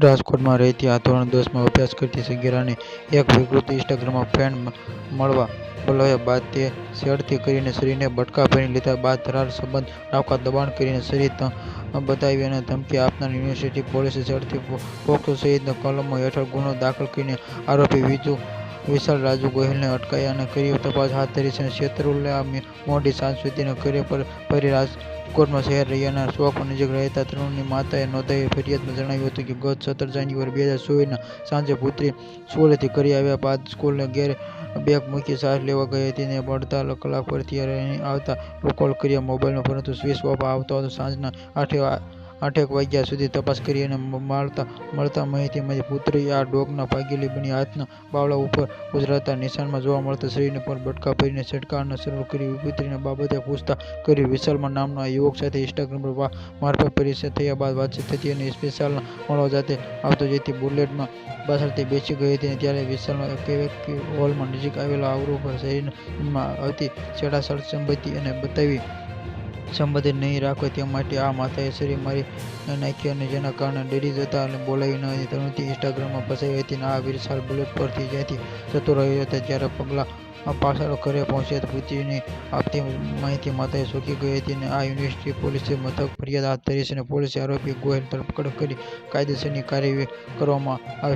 રાજકોટમાં રહેતી આ ધોરણ 10માં અભ્યાસ કરતી સગીરાને એક વિકૃત ઇન્સ્ટાગ્રામમાં ફ્રેન્ડ મળવા બોલાવ્યા બાદ તે છેડતી કરીને શરીરને બટકા ભરી લીધા બાદ ધરાર સંબંધ રાખવા દબાણ કરીને શરીર બતાવી અને ધમકી આપનાર યુનિવર્સિટી પોલીસે ઝડપી પોક્સો સહિતની કલમો હેઠળ ગુનો દાખલ કરીને આરોપી વિશાલ રાજુ ગોહિલને અટકાયા અને કરી તપાસ હાથ ધરી છે. શેત્રુંડા મોડી સાંજ સુધી ઘરે ફરી રાજકોટ શહેર રહ્યાના ચોક નજીક રહેતા તરુણની માતાએ નોંધાયેલી ફરિયાદમાં જણાવ્યું હતું કે ગત 17 જાન્યુઆરી 2024ના સાંજે પુત્રી સ્કૂલેથી ઘરે આવ્યા બાદ સ્કૂલના ગેટ બેગ મૂકી શ્વાસ લેવા ગઈ હતી અને અડધા કલાક પરથી અહીં આવતા કોલ કર્યા મોબાઈલનો પરંતુ સ્વિચ ઓફ આવતો હતો. સાંજના 8 વાગ્યા સુધી તપાસ કરી અને મળતા માહિતીમાંથી પુત્રીએ આ ડોગના ભાગીલી બની હાથના બાવડા ઉપર ઉઝરાતા નિશાનમાં જોવા મળતા શરીર પર બટકા ભરીને છંટકાવવાનું શરૂ કર્યું. પુત્રીને બાબતે પૂછતા કર્યું. વિશાલ નામના યુવક સાથે ઇન્સ્ટાગ્રામ મારફત પરિચય થયા બાદ વાતચીત થતી અને વિશાલને મળવા જાતે આવતો જેથી બુલેટમાં પાછળથી બેસી ગઈ હતી. ત્યારે વિશાલનો કેવી હોલમાં નજીક આવેલા આવરું પર શરીરમાં હતી છેડાછેડ સંબંધી અને બતાવી સંબંધિત નહીં રાખે તે માટે આ માતાએ શરીર મારી નાખ્યું અને જેના કારણે ડરી જતા બોલાવી ન હતી. તરુણથી ઇન્સ્ટાગ્રામમાં ફસાઈ હતી અને આ વિશાલ બુલેટ પરથી જ્યાંથી જતો રહ્યો હતો ત્યારે પગલા પાછળ ઘરે પહોંચ્યા પુત્રીની આપતી માહિતી માતાએ ચોંકી ગઈ હતી અને આ યુનિવર્સિટી પોલીસે મથક ફરિયાદ હાથ ધરી છે અને પોલીસે આરોપી ગોહિલ ધરપકડ કરી કાયદેસરની કાર્યવાહી કરવામાં આવશે.